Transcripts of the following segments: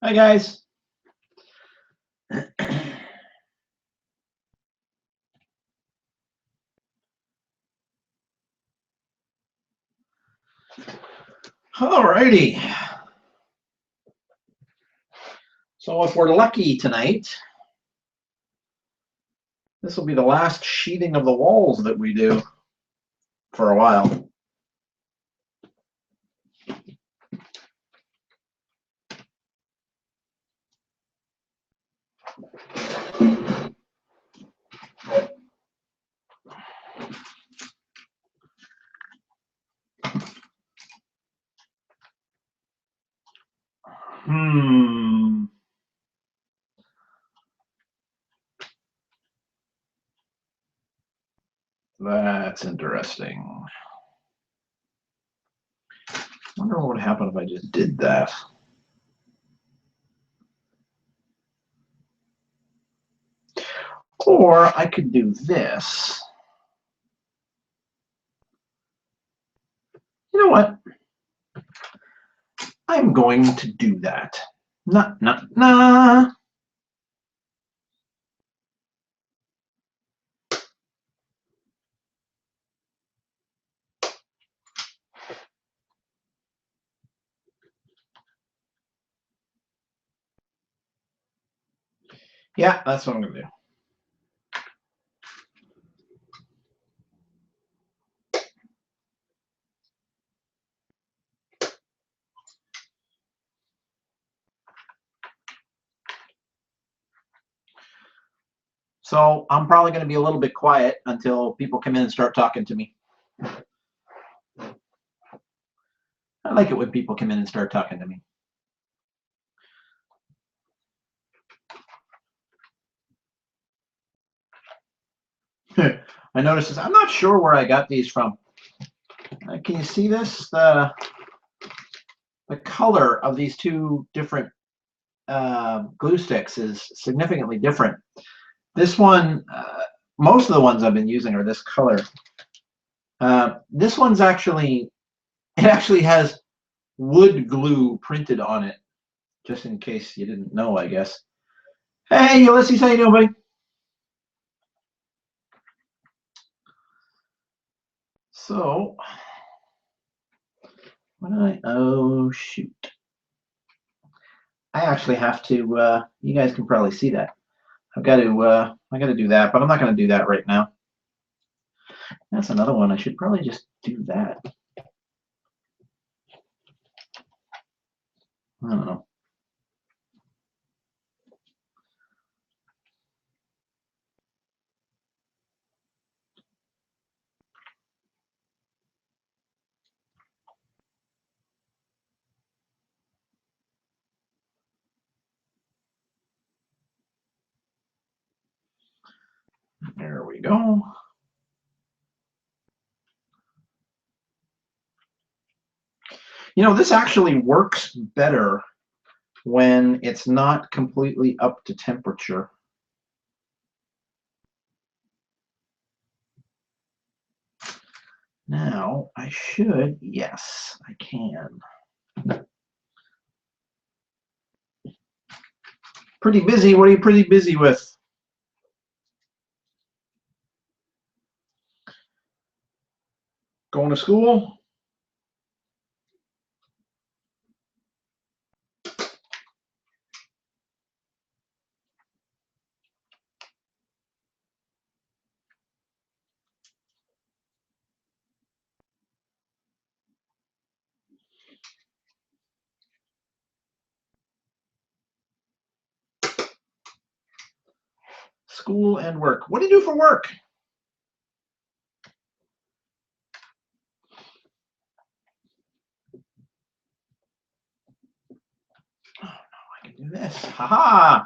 Hi, guys. All righty. So if we're lucky tonight, this will be the last sheeting of the walls that we do for a while. That's interesting. I wonder what would happen if I just did that. Or I could do this. You know what? I'm going to do that. Nah. Yeah, that's what I'm going to do. So I'm probably going to be a little bit quiet until people come in and start talking to me. I like it when people come in and start talking to me. I noticed this. I'm not sure where I got these from. Can you see this? The color of these two different glue sticks is significantly different. This one, most of the ones I've been using are this color. This one's actually, it actually has wood glue printed on it, just in case you didn't know, I guess. Hey, Ulysses, how you doing, buddy? So, oh shoot. I actually have to, you guys can probably see that. I got to do that, but I'm not going to do that right now. That's another one. I should probably just do that. I don't know. There we go. You know, this actually works better when it's not completely up to temperature. Now, I should, yes, I can. Pretty busy. What are you pretty busy with? Going to school? School and work. What do you do for work? Oh, no, I can do this. Haha!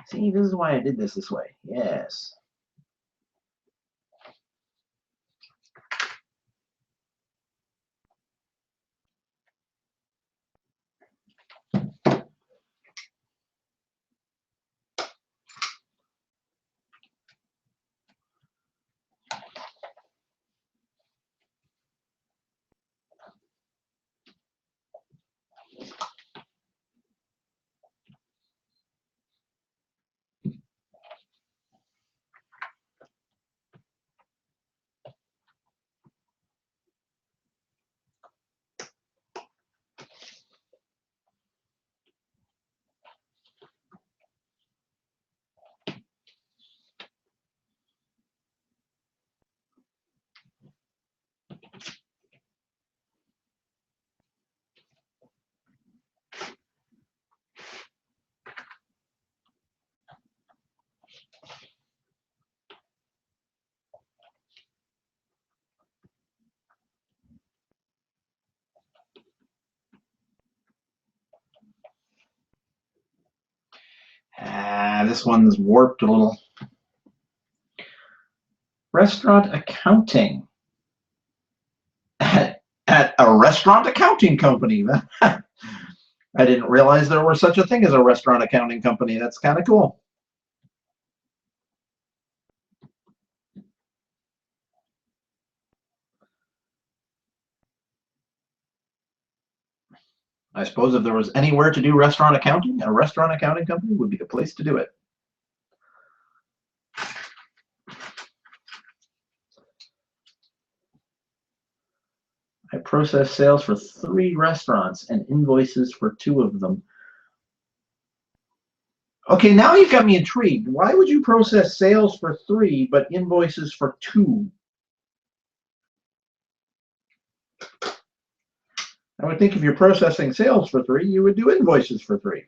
See, this is why I did this way. Yes. this one's warped a little. Restaurant accounting. At a restaurant accounting company. I didn't realize there was such a thing as a restaurant accounting company. That's kind of cool. I suppose if there was anywhere to do restaurant accounting, a restaurant accounting company would be the place to do it. I process sales for 3 restaurants and invoices for 2 of them. Okay, now you've got me intrigued. Why would you process sales for 3 but invoices for 2? I would think if you're processing sales for 3, you would do invoices for 3.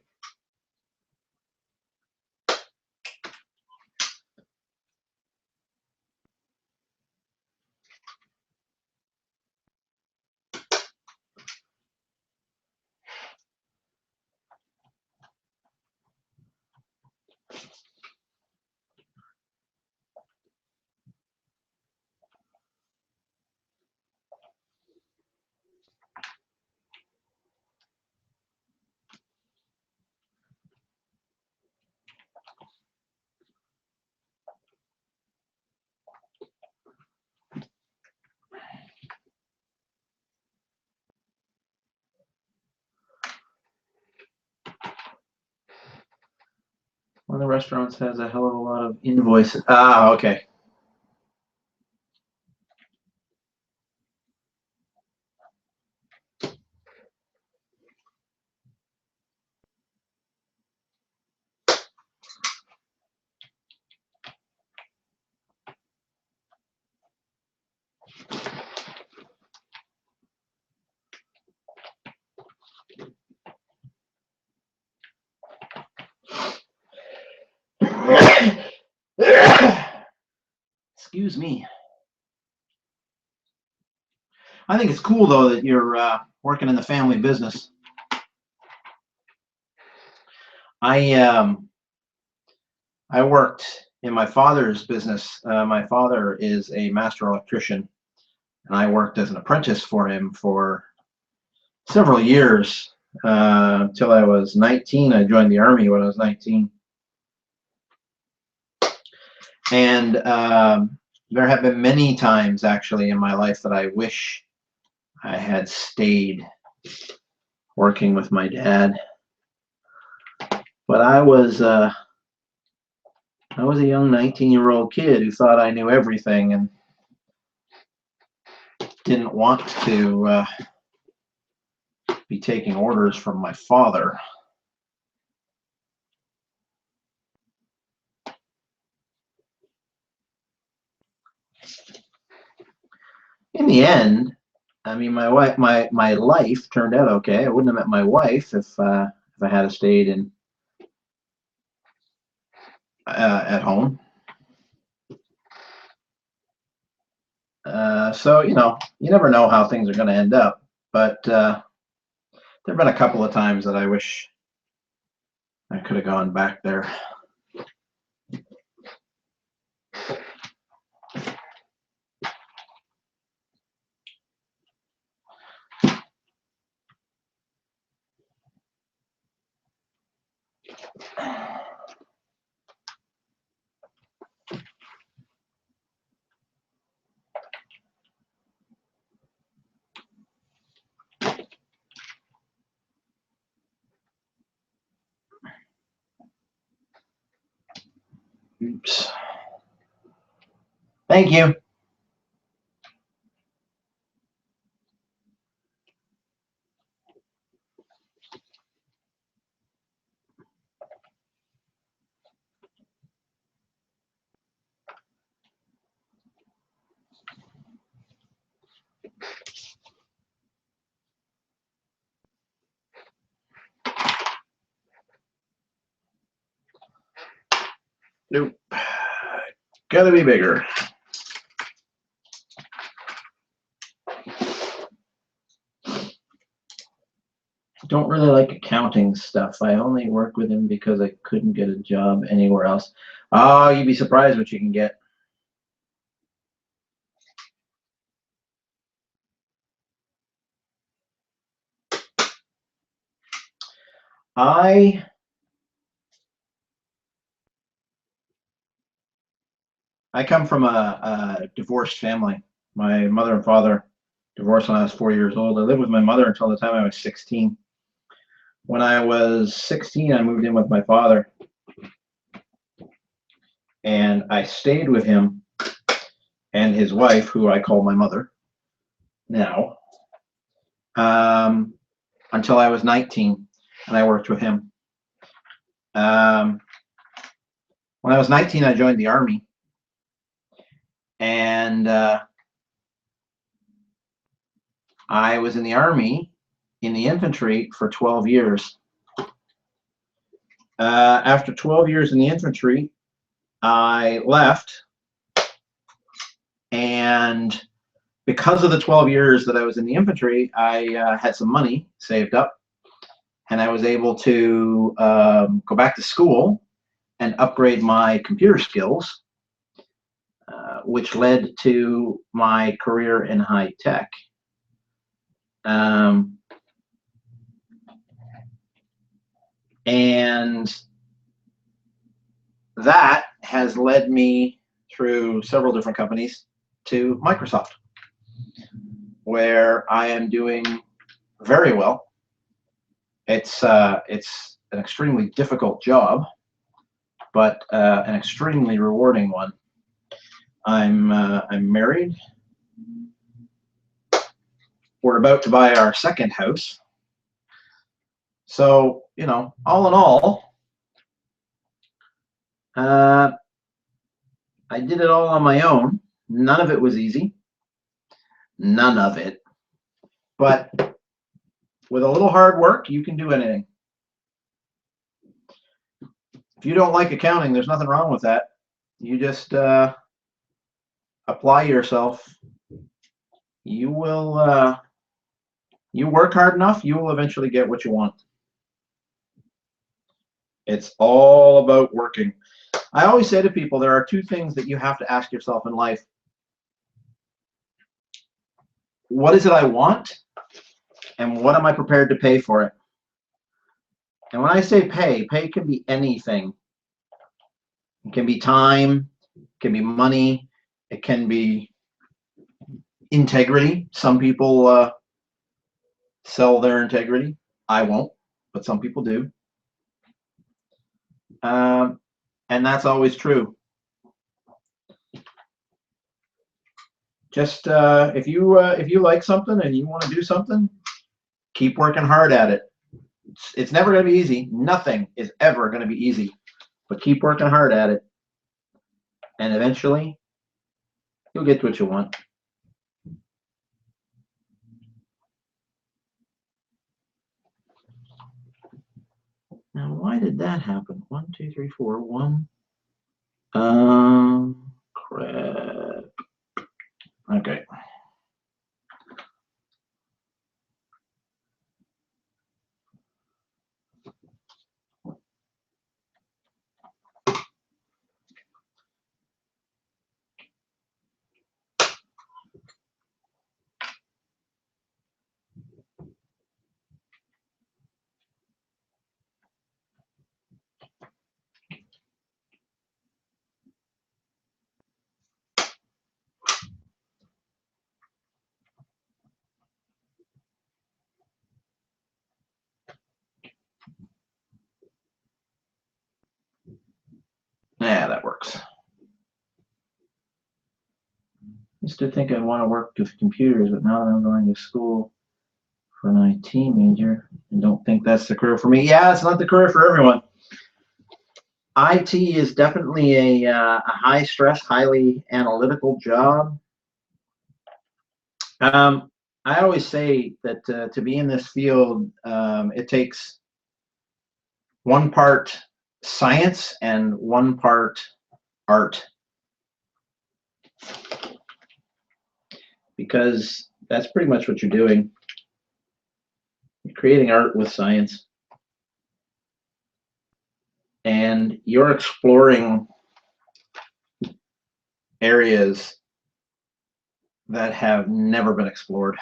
One of the restaurants has a hell of a lot of invoices. Ah, okay. Excuse me. I think it's cool though that you're working in the family business. I worked in my father's business. My father is a master electrician, and I worked as an apprentice for him for several years until I was 19. I joined the Army when I was 19. And there have been many times actually in my life that I wish I had stayed working with my dad. But I was a young 19-year-old kid who thought I knew everything and didn't want to be taking orders from my father. In the end, I mean, my life turned out okay. I wouldn't have met my wife if I had stayed in at home. So you know, you never know how things are going to end up. But there have been a couple of times that I wish I could have gone back there. Oops. Thank you. Nope. Gotta be bigger. Don't really like accounting stuff. I only work with him because I couldn't get a job anywhere else. Oh, you'd be surprised what you can get. I come from a divorced family. My mother and father divorced when I was 4 years old. I lived with my mother until the time I was 16. When I was 16, I moved in with my father, and I stayed with him and his wife, who I call my mother now, until I was 19, and I worked with him. When I was 19, I joined the Army, and I was in the Army in the infantry for 12 years. After 12 years in the infantry, I left, and because of the 12 years that I was in the infantry, I had some money saved up, and I was able to go back to school and upgrade my computer skills, which led to my career in high tech. And that has led me through several different companies to Microsoft, where I am doing very well. It's an extremely difficult job, but an extremely rewarding one. I'm married. We're about to buy our second house. So, you know, all in all, I did it all on my own. None of it was easy. None of it. But with a little hard work, you can do anything. If you don't like accounting, there's nothing wrong with that. You just apply yourself. You will, you work hard enough, you will eventually get what you want. It's all about working. I always say to people, there are two things that you have to ask yourself in life. What is it I want? And what am I prepared to pay for it? And when I say pay can be anything. It can be time, it can be money, it can be integrity. Some people sell their integrity. I won't, but some people do. And that's always true. Just if you like something and you want to do something, keep working hard at it. It's never going to be easy. Nothing is ever going to be easy, but keep working hard at it, and eventually you'll get what you want. Now, why did that happen? 1, 2, 3, 4, 1. Crap. Okay. Yeah, that works. I used to think I'd want to work with computers, but now that I'm going to school for an IT major, I don't think that's the career for me. Yeah, it's not the career for everyone. IT is definitely a high stress, highly analytical job. I always say that to be in this field, it takes one part science and one part art, because that's pretty much what you're doing. creating art with science, and you're exploring areas that have never been explored.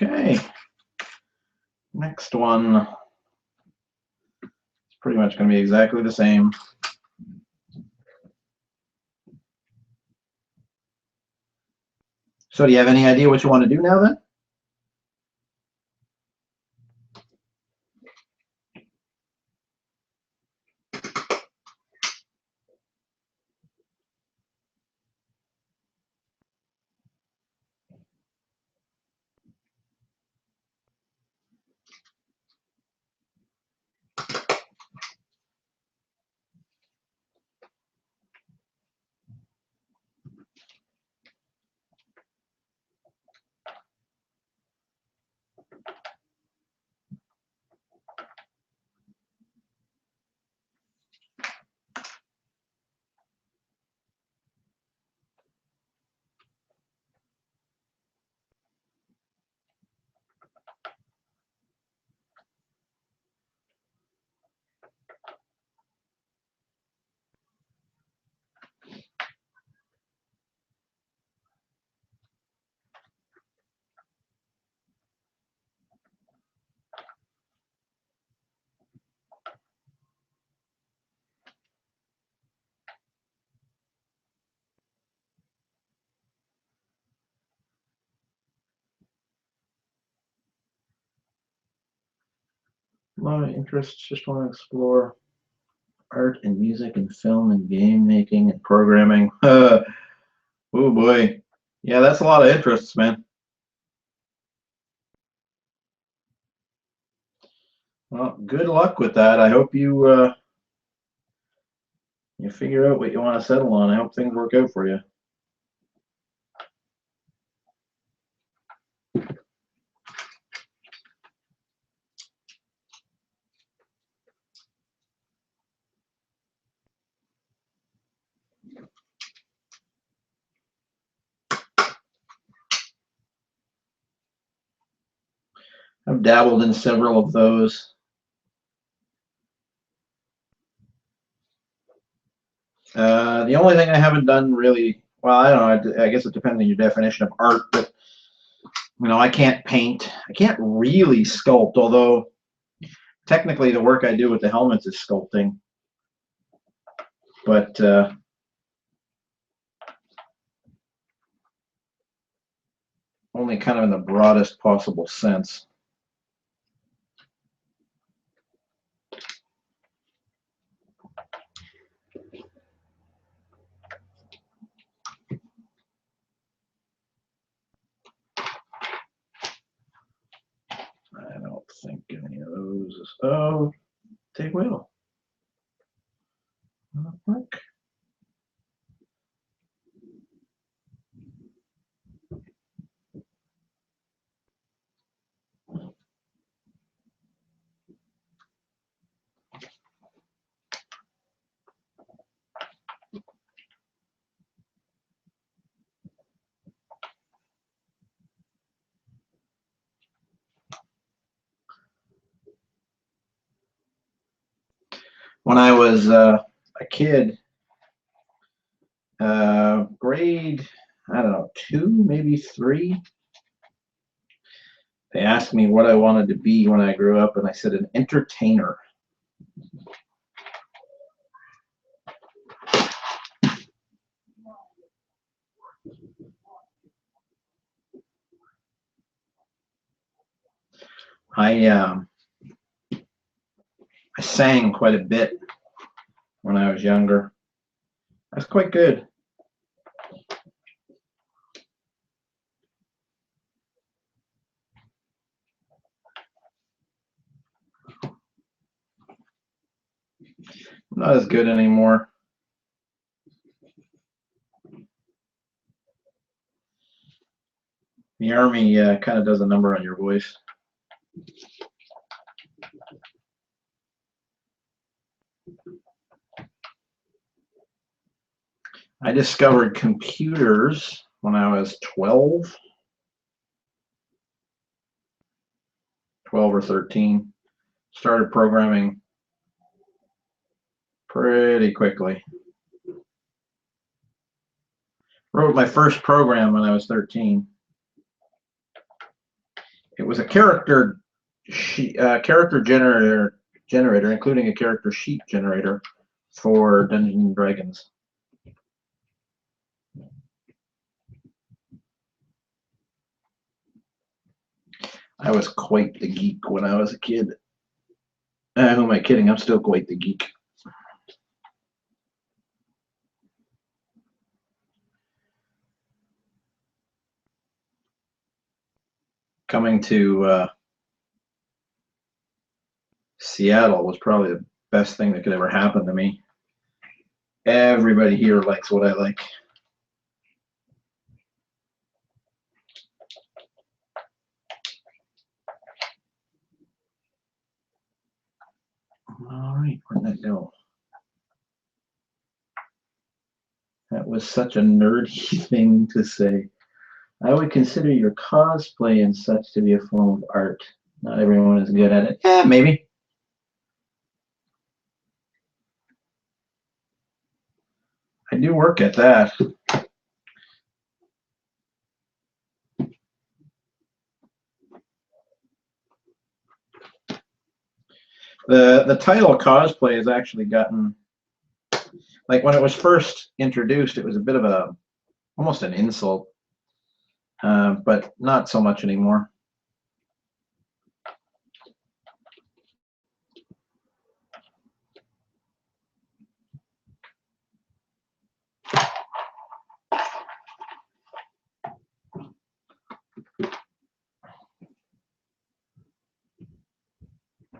Okay, next one is pretty much going to be exactly the same. So do you have any idea what you want to do now then? A lot of interests, just want to explore art and music and film and game making and programming. Oh boy. Yeah, that's a lot of interests, man. Well, good luck with that. I hope you figure out what you want to settle on. I hope things work out for you. I've dabbled in several of those. The only thing I haven't done really, well, I don't know, I guess it depends on your definition of art, but I can't paint. I can't really sculpt, although technically the work I do with the helmets is sculpting. But only kind of in the broadest possible sense. I don't think any of those is, oh, they will. Work. When I was a kid, grade, I don't know, 2, maybe 3, they asked me what I wanted to be when I grew up, and I said an entertainer. I I sang quite a bit when I was younger. That's quite good. Not as good anymore. The Army kind of does a number on your voice. I discovered computers when I was 12 or 13. Started programming pretty quickly. Wrote my first program when I was 13. It was a character generator, including a character sheet generator for Dungeons and Dragons. I was quite the geek when I was a kid. Who am I kidding? I'm still quite the geek. Coming to Seattle was probably the best thing that could ever happen to me. Everybody here likes what I like. All right, where'd that go? That was such a nerdy thing to say. I would consider your cosplay and such to be a form of art. Not everyone is good at it. Yeah, maybe. I do work at that. The title cosplay has actually gotten, like when it was first introduced, it was a bit of almost an insult, but not so much anymore.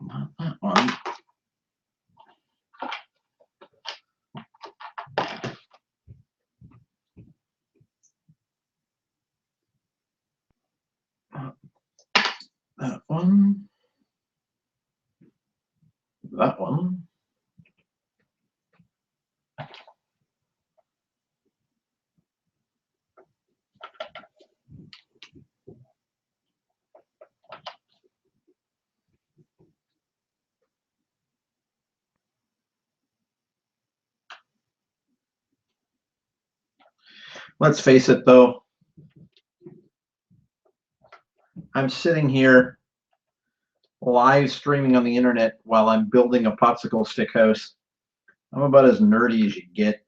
Not that one. That one. That one. Let's face it, though. I'm sitting here live streaming on the internet while I'm building a popsicle stick house. I'm about as nerdy as you get.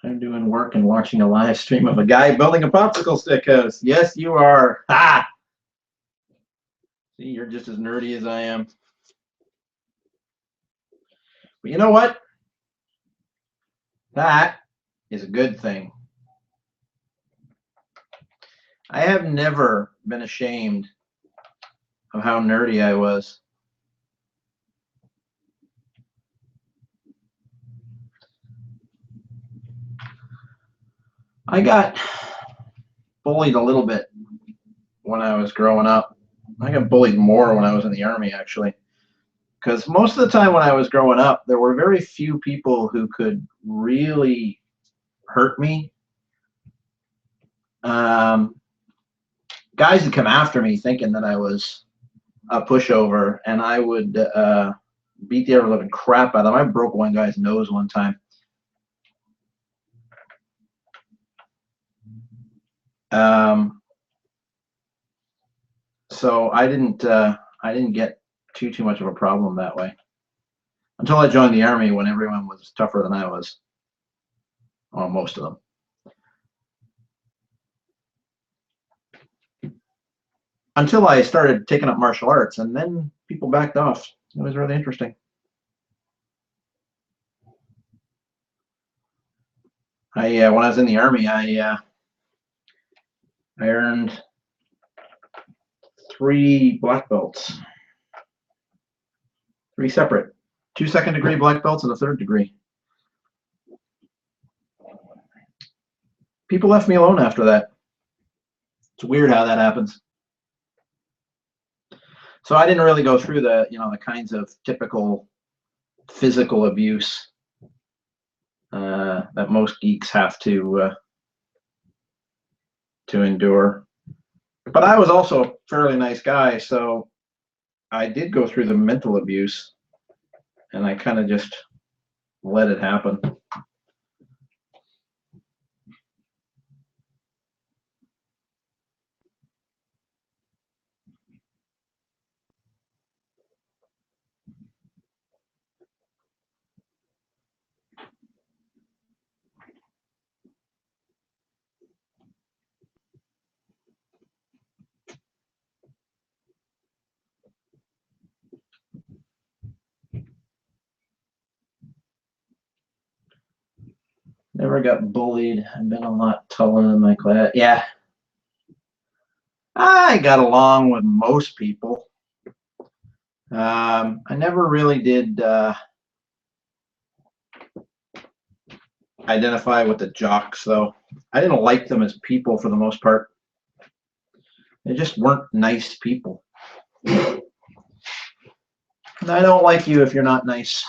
I'm doing work and watching a live stream of a guy building a popsicle stick house. Yes, you are. Ha! See, you're just as nerdy as I am. But you know what? That is a good thing. I have never been ashamed of how nerdy I was. I got bullied a little bit when I was growing up. I got bullied more when I was in the Army, actually. because most of the time when I was growing up, there were very few people who could really hurt me. Guys would come after me thinking that I was a pushover, and I would beat the ever living crap out of them. I broke one guy's nose one time. So I didn't get too much of a problem that way until I joined the Army, when everyone was tougher than I was, or most of them. Until I started taking up martial arts, and then people backed off. It was really interesting. When I was in the Army, I earned 3 black belts, 3 separate, 2 second-degree black belts and a 3rd degree. People left me alone after that. It's weird how that happens. So I didn't really go through the, the kinds of typical physical abuse that most geeks have to endure. But I was also a fairly nice guy, so I did go through the mental abuse, and I kind of just let it happen. Never got bullied. I've been a lot taller than my class. Yeah. I got along with most people. I never really did identify with the jocks, though. I didn't like them as people for the most part. They just weren't nice people. And I don't like you if you're not nice.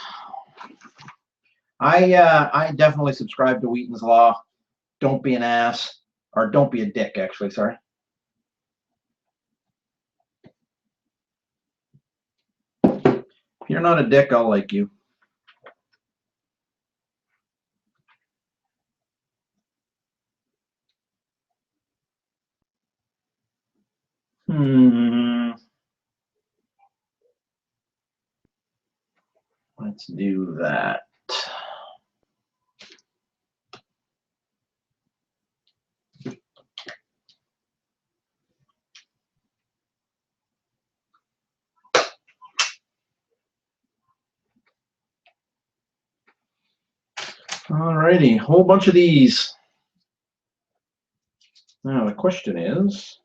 I definitely subscribe to Wheaton's Law. Don't be an ass, or don't be a dick, actually, sorry. If you're not a dick, I'll like you. Let's do that. Alrighty, whole bunch of these. Now the question is,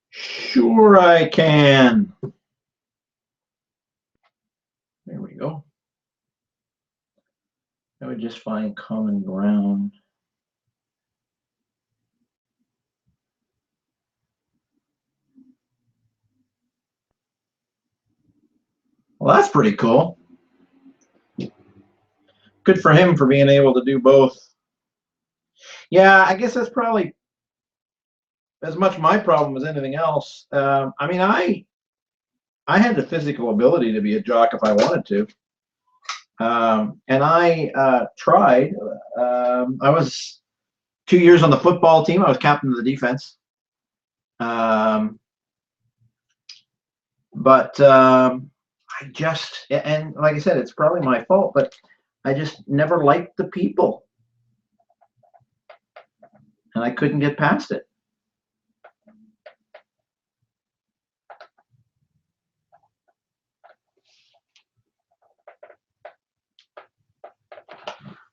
sure I can. There we go. I would just find common ground. Well, that's pretty cool. Good for him for being able to do both. Yeah, I guess that's probably as much my problem as anything else. I mean, I had the physical ability to be a jock if I wanted to. And I tried. I was 2 years on the football team. I was captain of the defense. But I just, and like I said, it's probably my fault, but I just never liked the people. and I couldn't get past it.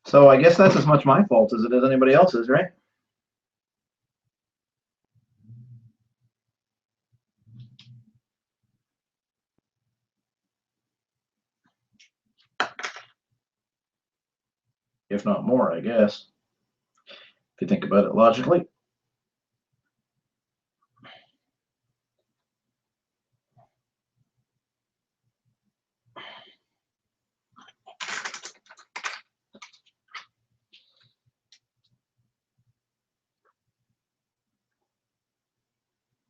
So I guess that's as much my fault as it is anybody else's, right? If not more, I guess, if you think about it logically.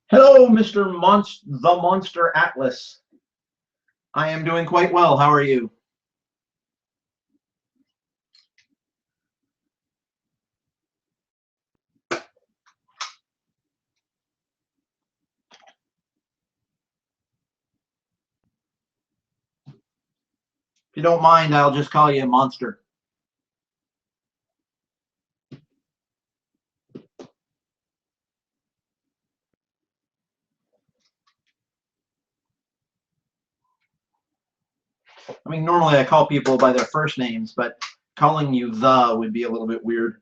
Hello, Mr. The Monster Atlas. I am doing quite well. How are you? If you don't mind, I'll just call you a monster. I mean, normally I call people by their first names, but calling you the would be a little bit weird.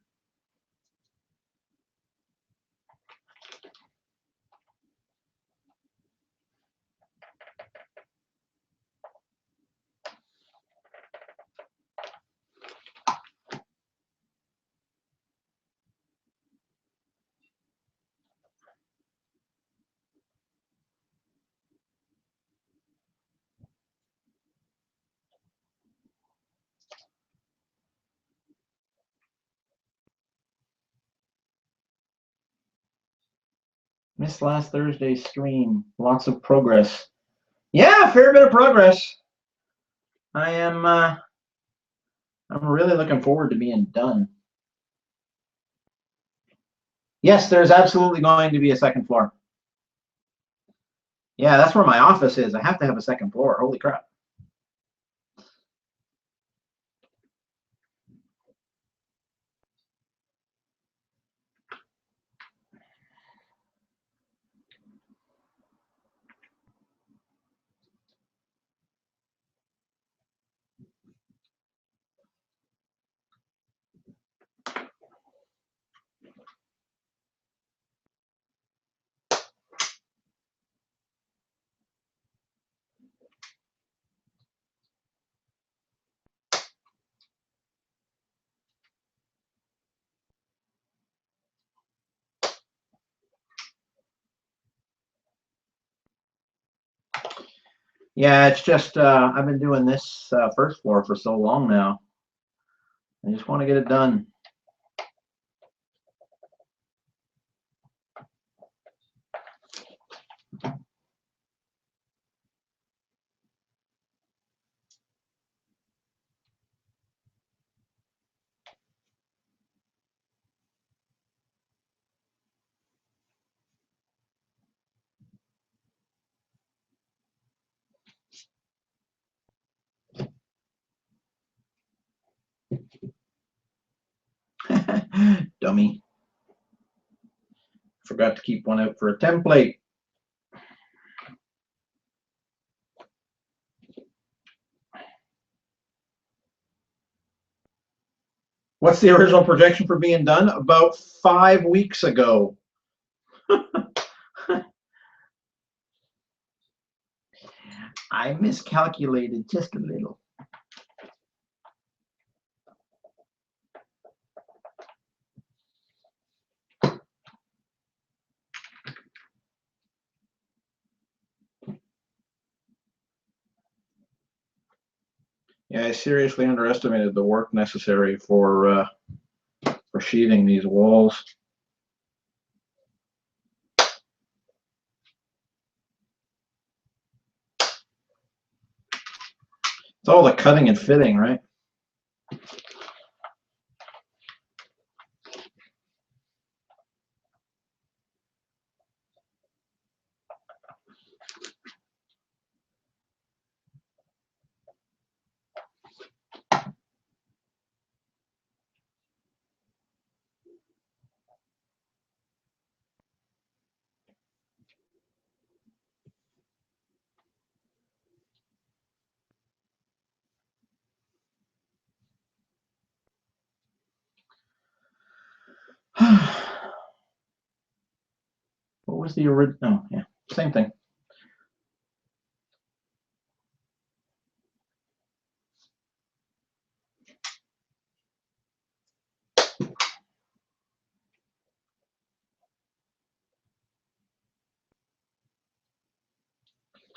Missed last Thursday's stream. Lots of progress. Yeah, a fair bit of progress. I'm really looking forward to being done. Yes, there's absolutely going to be a second floor. Yeah, that's where my office is. I have to have a second floor. Holy crap. Yeah, it's just I've been doing this first floor for so long now. I just want to get it done. Dummy. Forgot to keep one out for a template. What's the original projection for being done? About 5 weeks ago. I miscalculated just a little. Yeah, I seriously underestimated the work necessary for sheathing these walls. It's all the cutting and fitting, right? What was the original? Oh, yeah, same thing.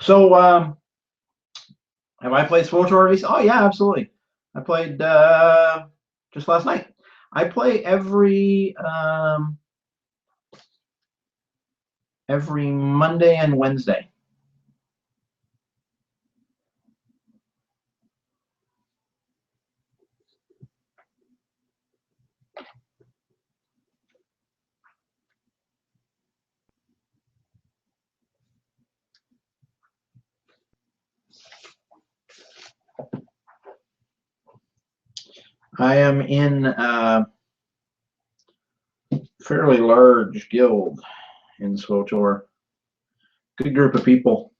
So, have I played SWTOR recently? Oh yeah, absolutely. I played just last night. I play every Monday and Wednesday. I am in a fairly large guild in SWTOR. Good group of people.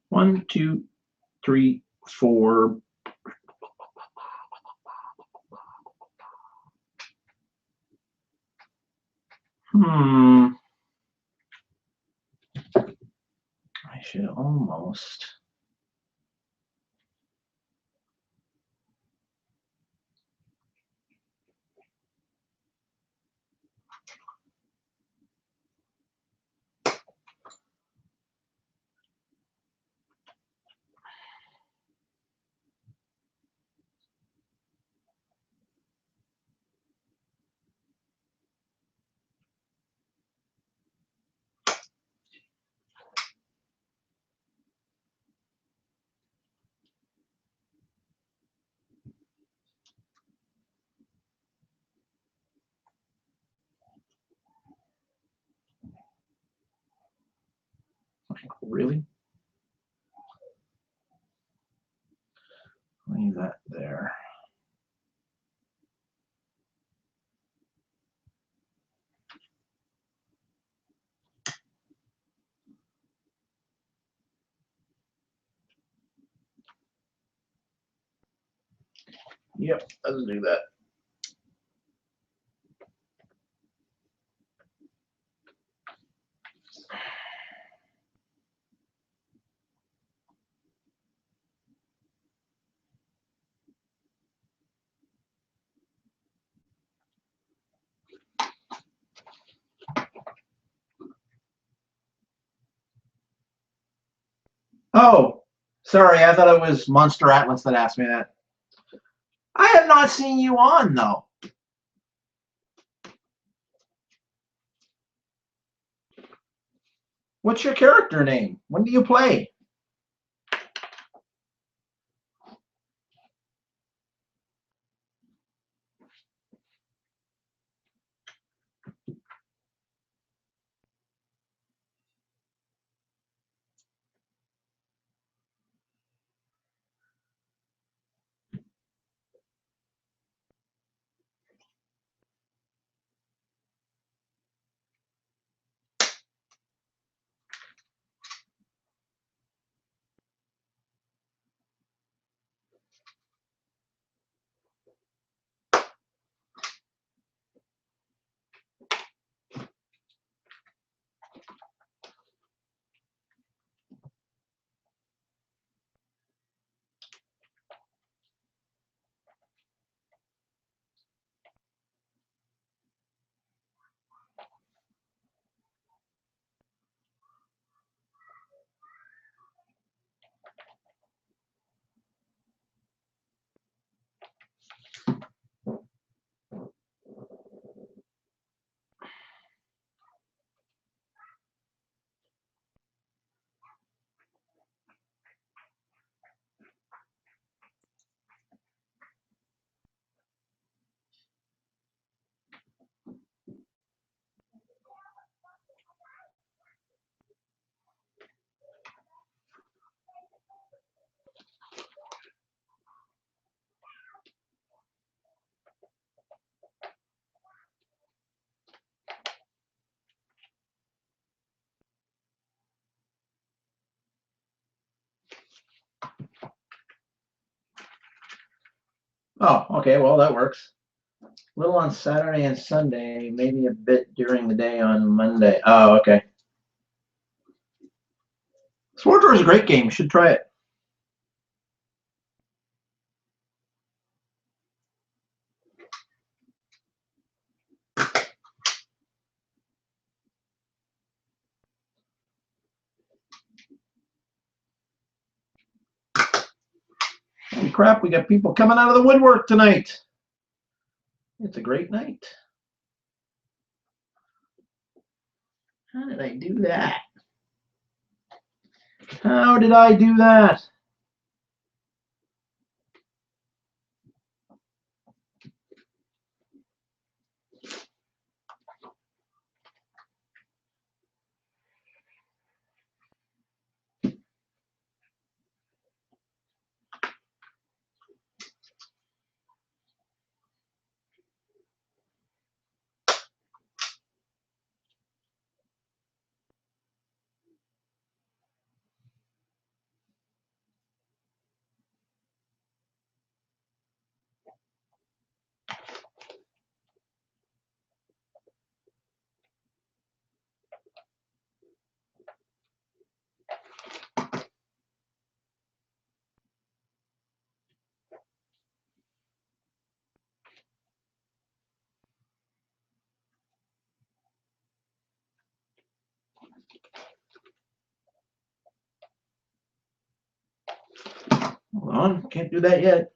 One, two, three, four. I should almost. Really? Leave that there. Yep, let's do that. Oh, sorry, I thought it was Monster Atlas that asked me that. I have not seen you on, though. What's your character name? When do you play? Oh, okay, well, that works. A little on Saturday and Sunday, maybe a bit during the day on Monday. Oh, okay. Sword Drawer is a great game. You should try it. Holy crap, we got people coming out of the woodwork tonight. It's a great night. How did I do that? How did I do that? Hold on, can't do that yet.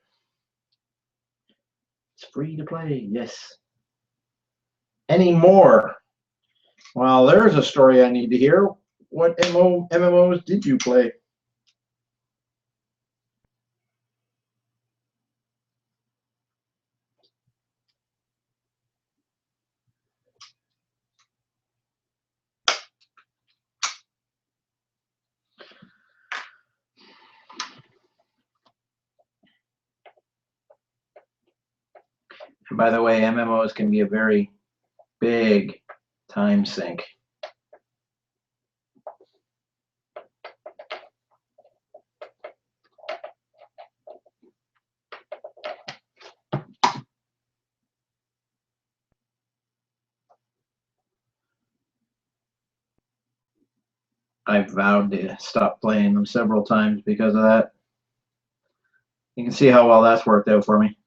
It's free to play, yes. Any more? Well, there's a story I need to hear. What MMOs did you play? And by the way, MMOs can be a very big time sink. I've vowed to stop playing them several times because of that. You can see how well that's worked out for me.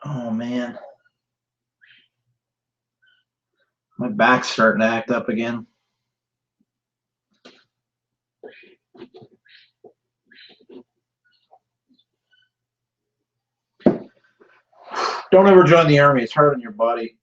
Oh man, my back's starting to act up again. Don't ever join the army. It's hard on your body.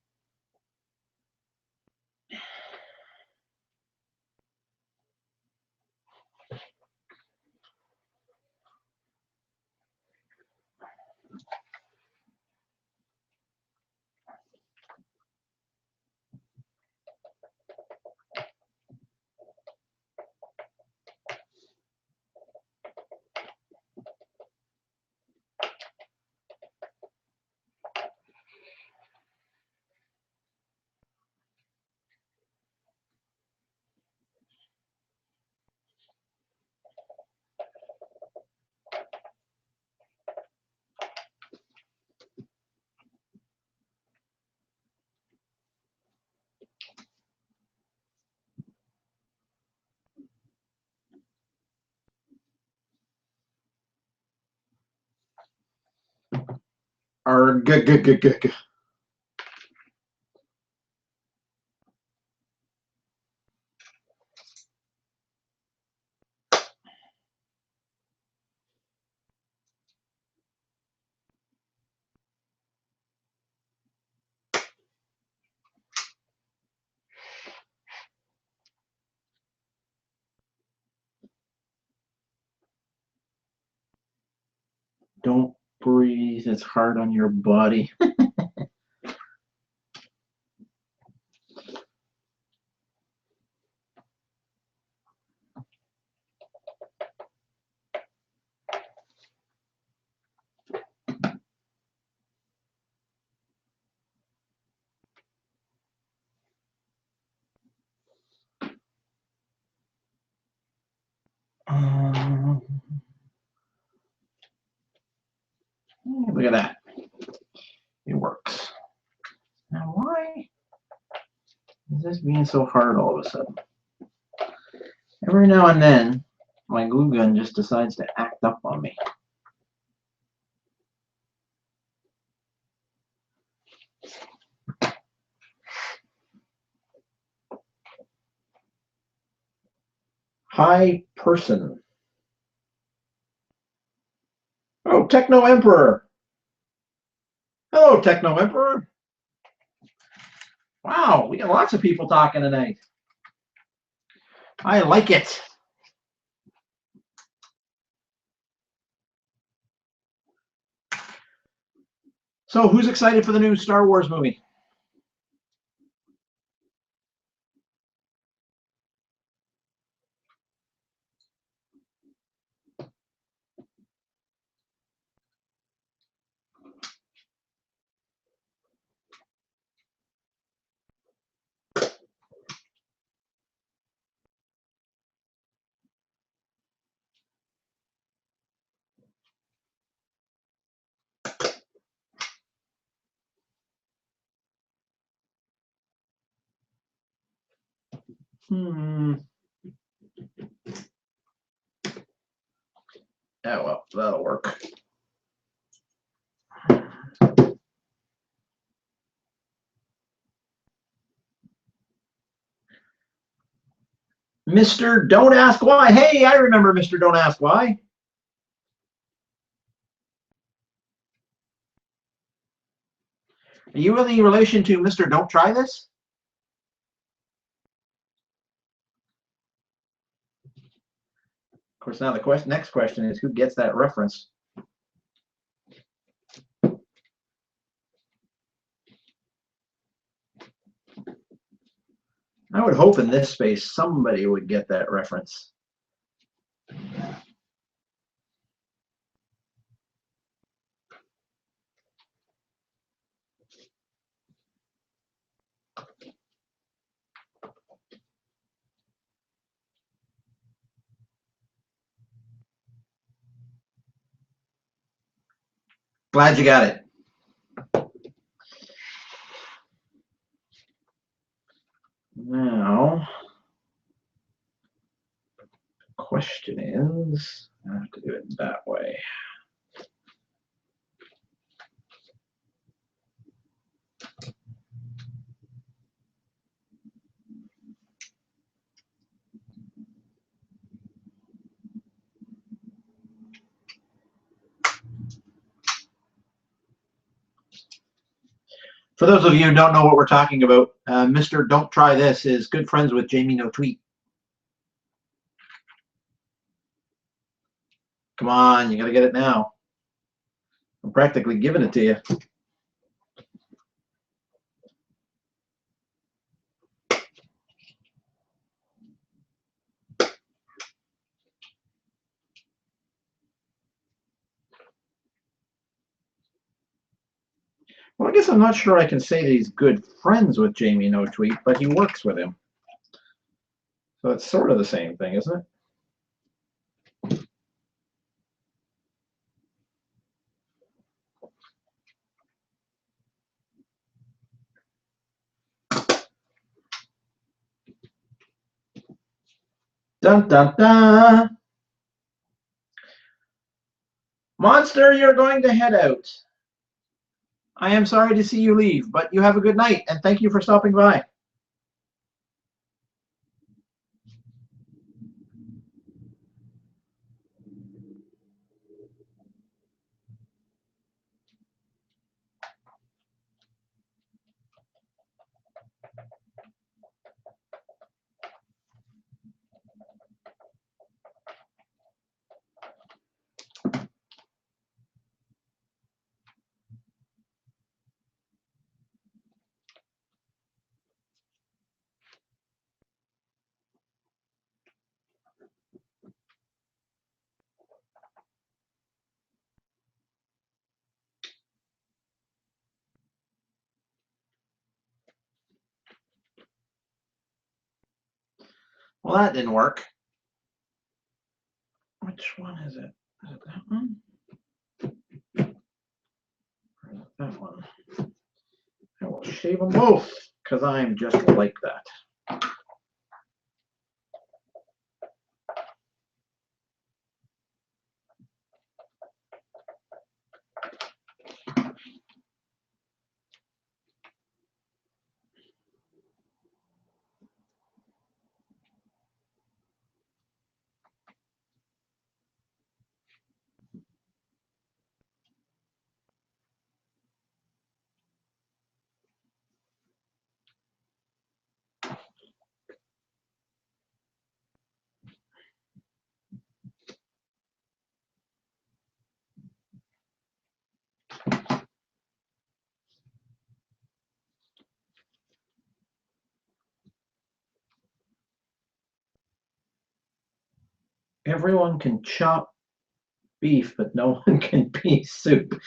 Arg. Don't breathe. It's hard on your body. Look at that. It works. Now, why is this being so hard all of a sudden? Every now and then, my glue gun just decides to act up on me. Hi, person. Oh, Techno Emperor. Hello, Techno Emperor. Wow, we got lots of people talking tonight. I like it. So, who's excited for the new Star Wars movie? Yeah, well, that'll work. Mr. Don't Ask Why. Hey, I remember Mr. Don't Ask Why. Are you in any relation to Mr. Don't Try This? Of course, now the next question is who gets that reference? I would hope in this space somebody would get that reference. Glad you got it. Now, the question is, I have to do it that way. For those of you who don't know what we're talking about, Mr. Don't Try This is good friends with Jamie No Tweet. Come on, you got to get it now. I'm practically giving it to you. Well, I guess I'm not sure I can say that he's good friends with Jamie No Tweet, but he works with him. So it's sort of the same thing, isn't it? Dun, dun, dun. Monster, you're going to head out. I am sorry to see you leave, but you have a good night, and thank you for stopping by. Well, that didn't work. Which one is it? Is it that one? Or is it that one? I will shave them both because I'm just like that. Everyone can chop beef, but no one can pea soup.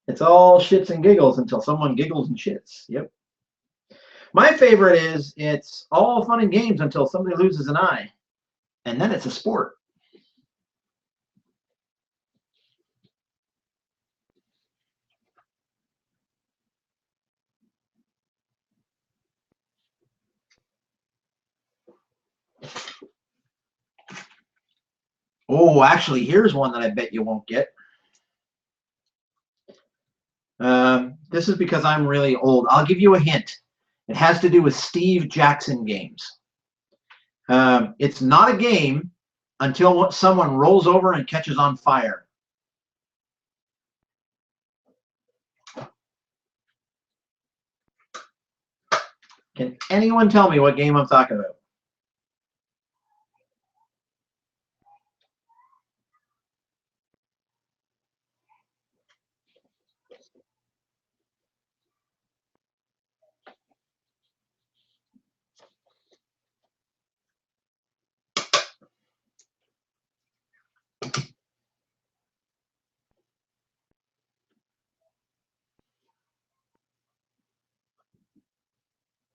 It's all shits and giggles until someone giggles and shits. Yep. My favorite is it's all fun and games until somebody loses an eye, and then it's a sport. Oh, actually, here's one that I bet you won't get. This is because I'm really old. I'll give you a hint. It has to do with Steve Jackson games. It's not a game until someone rolls over and catches on fire. Can anyone tell me what game I'm talking about?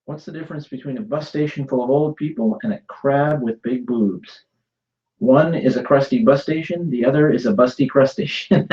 What's the difference between a bus station full of old people and a crab with big boobs? One is a crusty bus station, the other is a busty crustacean.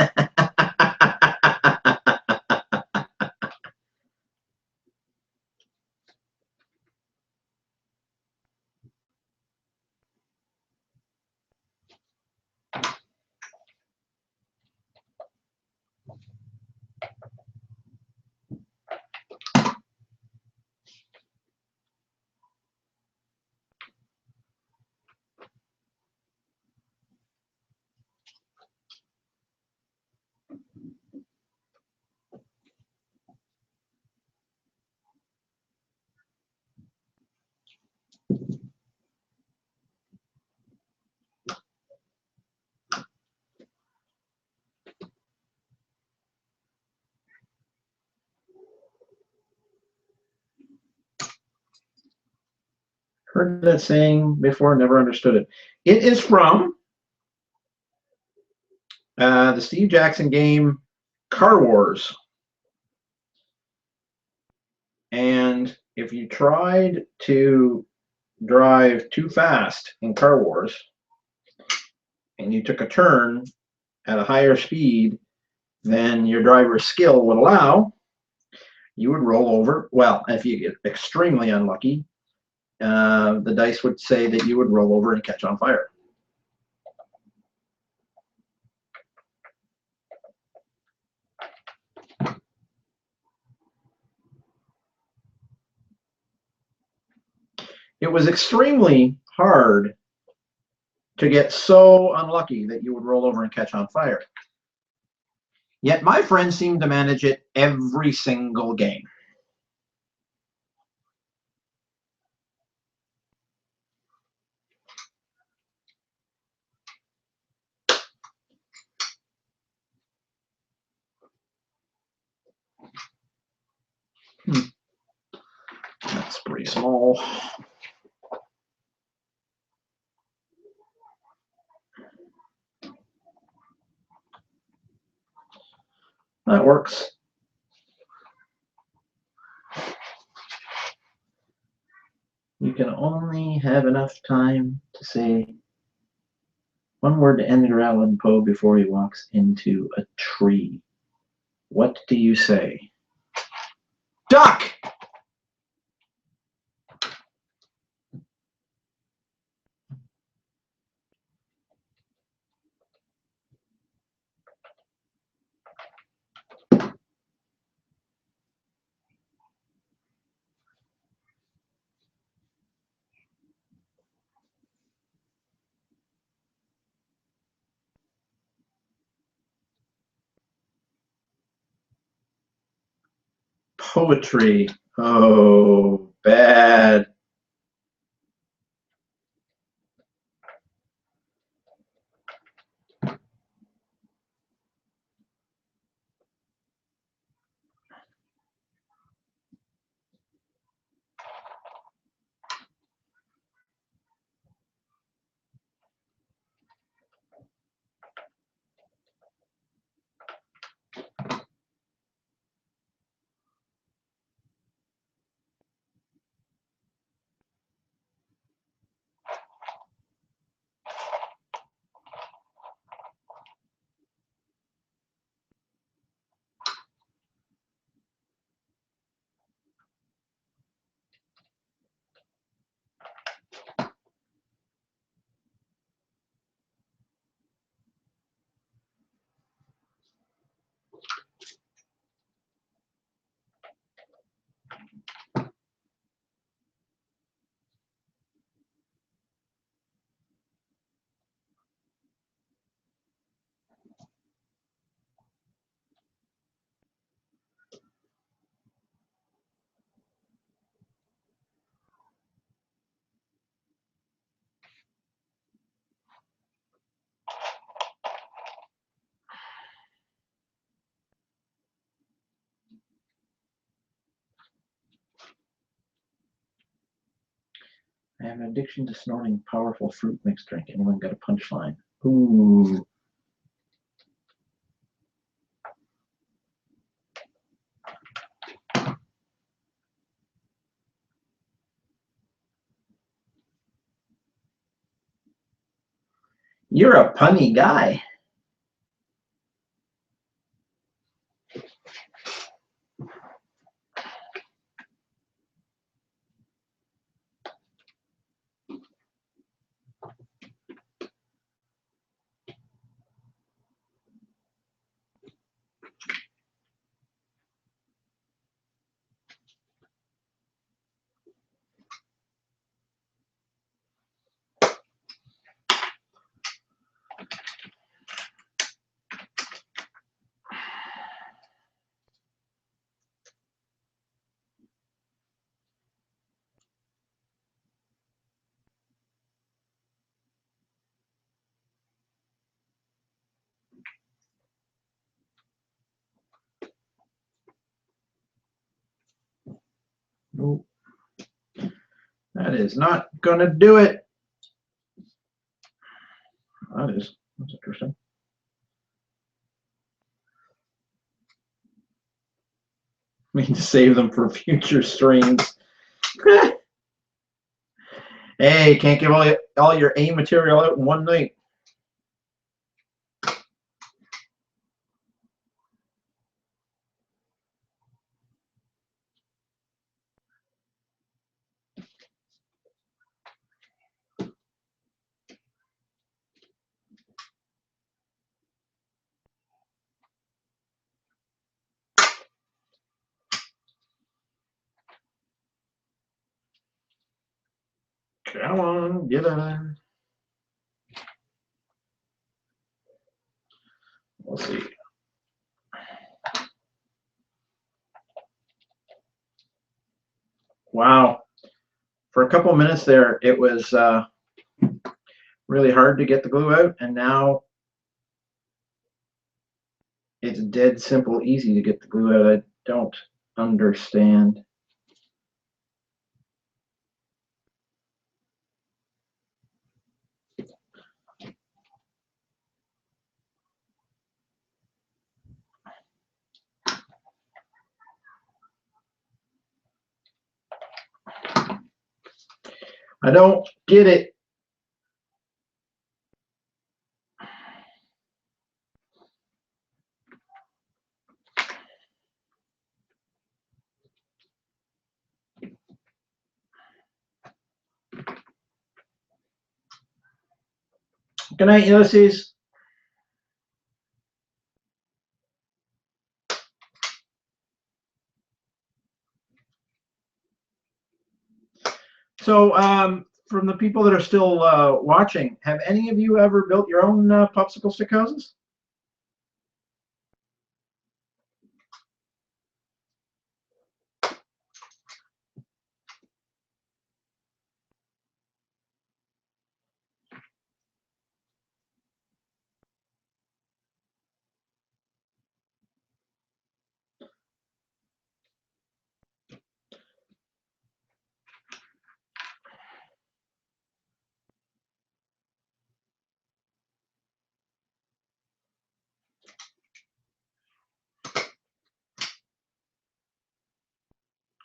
Heard that saying before, never understood it. It is from the Steve Jackson game Car Wars. And if you tried to drive too fast in Car Wars and you took a turn at a higher speed than your driver's skill would allow, you would roll over. Well, if you get extremely unlucky, the dice would say that you would roll over and catch on fire. It was extremely hard to get so unlucky that you would roll over and catch on fire. Yet my friends seem to manage it every single game. That's pretty small. That works. You can only have enough time to say. One word to Edgar Allan Poe before he walks into a tree. What do you say? Duck! Poetry. Oh, bad. I have an addiction to snorting powerful fruit mixed drink. Anyone got a punchline? Ooh. You're a punny guy. Nope. That is not gonna do it. That's interesting. We need to save them for future streams. Hey, can't give all your A material out in one night. Come on, get on. We'll see. Wow. For a couple minutes there, it was really hard to get the glue out, and now it's dead simple, easy to get the glue out. I don't understand. I don't get it. Good night, Ulysses. So, from the people that are still watching, have any of you ever built your own popsicle stick houses?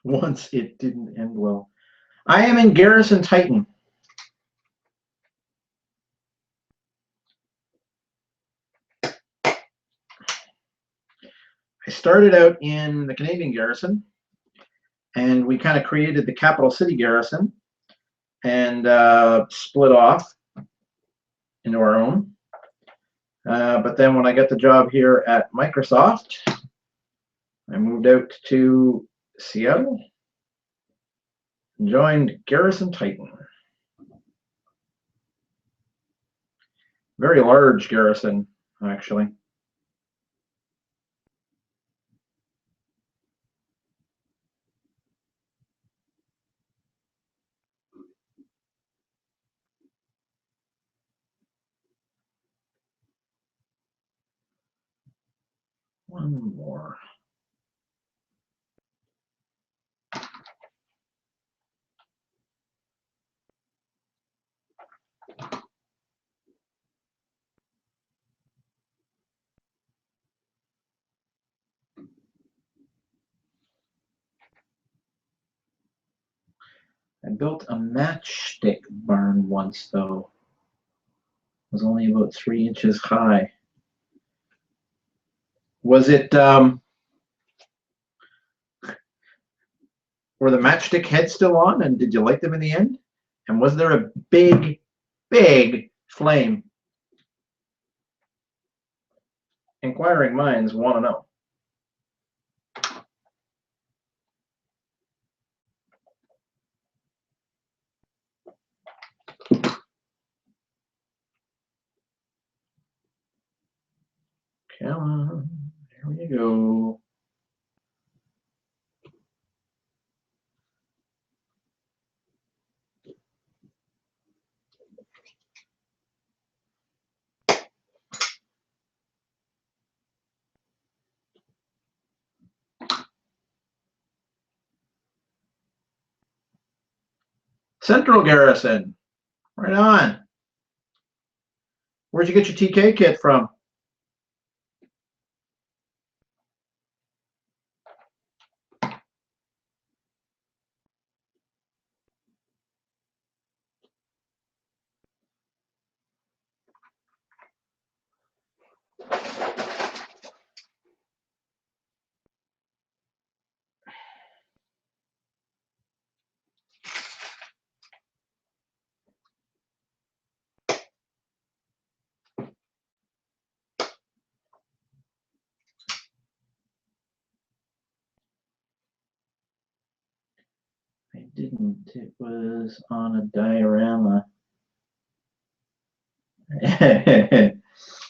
Once it didn't end well. I am in Garrison Titan. I started out in the Canadian Garrison, and we kind of created the capital city Garrison and split off into our own. But then when I got the job here at Microsoft, I moved out to Seattle and joined Garrison Titan. Very large garrison, actually. One more. I built a matchstick barn once, though. It was only about 3 inches high. Was it, were the matchstick heads still on, and did you light them in the end? And was there a big, big flame? Inquiring minds want to know. Come on, there we go. Central Garrison, right on. Where'd you get your TK kit from? I didn't. It was on a diorama.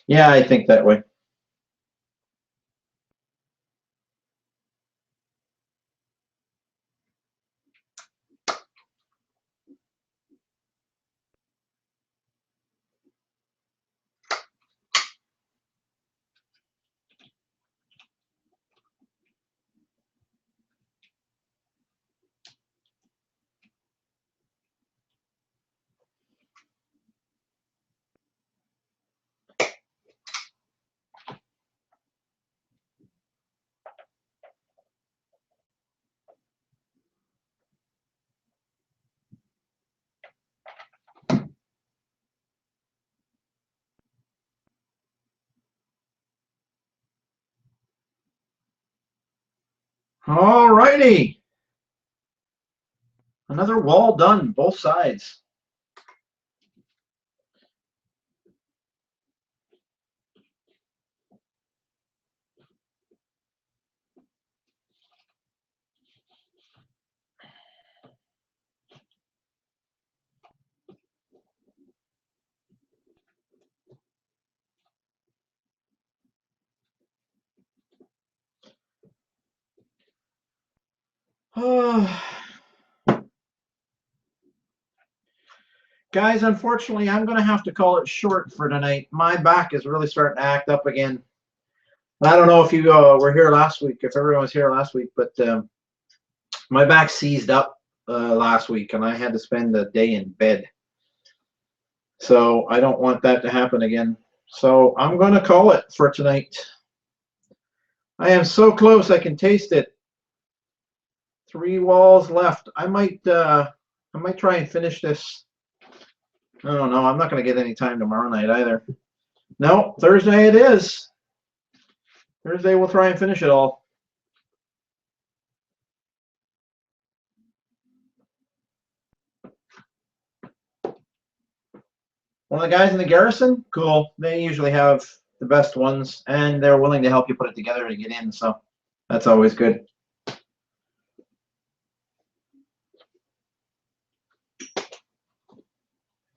Yeah, I think that way. All righty. Another wall done, both sides. Guys, unfortunately, I'm going to have to call it short for tonight. My back is really starting to act up again. I don't know if you were here last week, if everyone was here last week, but my back seized up last week, and I had to spend the day in bed. So I don't want that to happen again. So I'm going to call it for tonight. I am so close, I can taste it. 3 walls left. I might try and finish this. I don't know. I'm not going to get any time tomorrow night either. No, Thursday it is. Thursday we'll try and finish it all. One of the guys in the garrison, cool. They usually have the best ones, and they're willing to help you put it together to get in, so that's always good.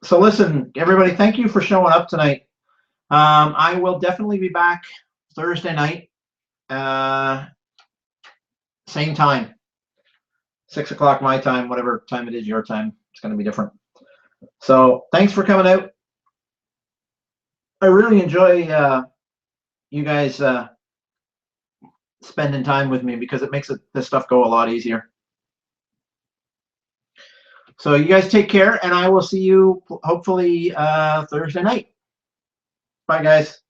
So listen, everybody, thank you for showing up tonight. I will definitely be back Thursday night, same time, 6 o'clock my time, whatever time it is your time. It's going to be different. So thanks for coming out. I really enjoy you guys spending time with me because it makes this stuff go a lot easier. So you guys take care, and I will see you hopefully Thursday night. Bye, guys.